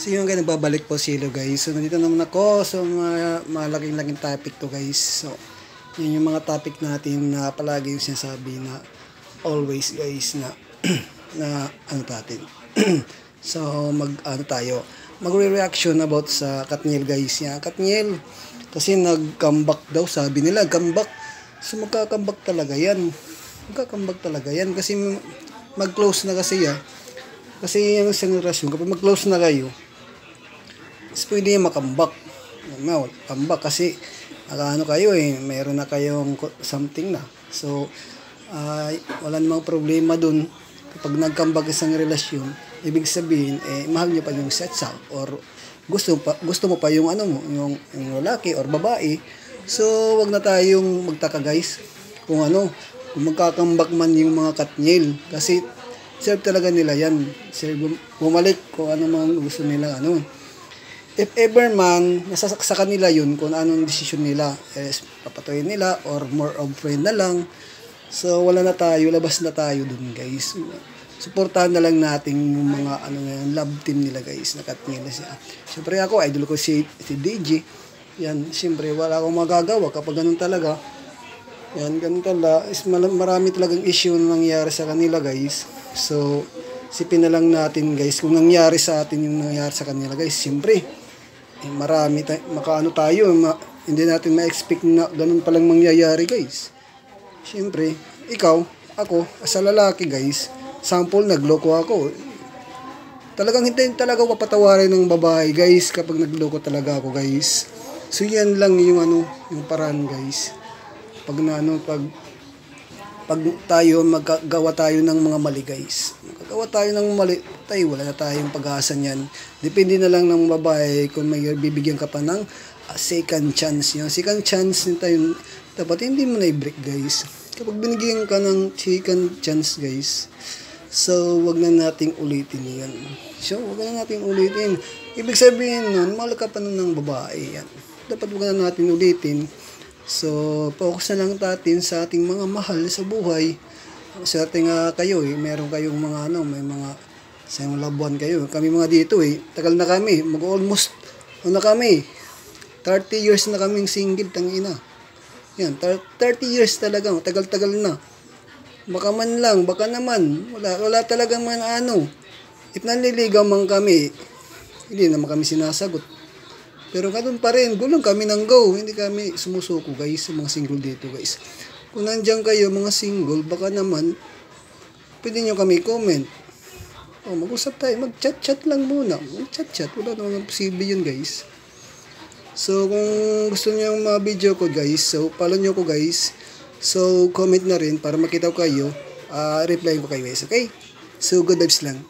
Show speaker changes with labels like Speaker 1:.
Speaker 1: So yun guys, nagbabalik po silo guys. So nandito naman ako. So malaking-laking topic to guys. So yun yung mga topic natin na palagi yung sinasabi na always guys na na ano natin. So magre-reaction about sa Katniel guys. Yan, Katniel kasi nag-comeback daw, sabi nila comeback. So magka-comeback talaga yan. Magka-comeback talaga yan kasi mag-close na kasi ya. Kasi yung isang relasyon, kapag mag-close na kayo, is pwede yung makambak. Comeback kasi ano kayo mayroon na kayong something na. So, wala namang problema dun. Kapag nag-comeback isang relasyon, ibig sabihin, mahal nyo pa yung sex out or gusto mo pa yung yung lalaki or babae. So, wag na tayong magtaka guys kung kung magkakambak man yung mga Katniel. Kasi, serve talaga nila yan. Serve, bumalik kung ano man gusto nila. If ever man, nasa sa kanila yun kung anong decision nila. Papatuloy nila or more of friend na lang. So, wala na tayo. Labas na tayo dun, guys. Suportahan na lang natin yung mga love team nila, guys. Na Katniel siya. Siyempre ako, idol ko si DJ. Yan, siyempre, wala akong magagawa kapag ganun talaga. Yan, ganun talaga. Marami talagang issue na nangyari sa kanila, guys. So, sipin na lang natin guys, kung nangyari sa atin yung nangyari sa kanila guys, siyempre, marami tayo, hindi natin ma-expect na ganun palang mangyayari guys. Siyempre, ikaw, ako, as a lalaki guys, sample, nagloko ako. Talagang hindi talaga ako papatawarin ng babae guys, kapag nagloko talaga ako guys. So, yan lang yung yung paraan guys. Pag magagawa tayo ng mga mali guys. Magagawa tayo ng mali, wala na tayong pag-asa niyan. Depende na lang ng babae kung may bibigyan ka pa ng second chance. Yung second chance tayo, dapat hindi mo na i-break guys. Kapag binigyan ka ng second chance guys, so wag na nating ulitin yan. So wag na nating ulitin. Ibig sabihin nun, mahal ka pa ng babae yan. Dapat wag na natin ulitin. So, focus na lang natin sa ating mga mahal sa buhay. Sa ating kayo, meron kayong mga may mga sa loved one kayo. Kami mga dito tagal na kami, mag-almost na kami. 30 years na kaming single, tangina. Yan, 30 years talaga, tagal-tagal na. Baka man lang, baka naman, wala talagang man If nanliligaw man kami, hindi naman kami sinasagot. Pero ganun pa rin, gulang kami ng go. Hindi kami sumusuko guys, sa mga single dito guys. Kung nandiyan kayo mga single, baka naman, pwede nyo kami comment. Mag-usap tayo, mag-chat-chat lang muna. Mag-chat-chat, wala naman posible yun guys. So, kung gusto nyo yung mga video ko guys, so follow nyo ko guys. So, comment na rin para makita ko kayo. Reply ko kayo guys, okay? So, good vibes lang.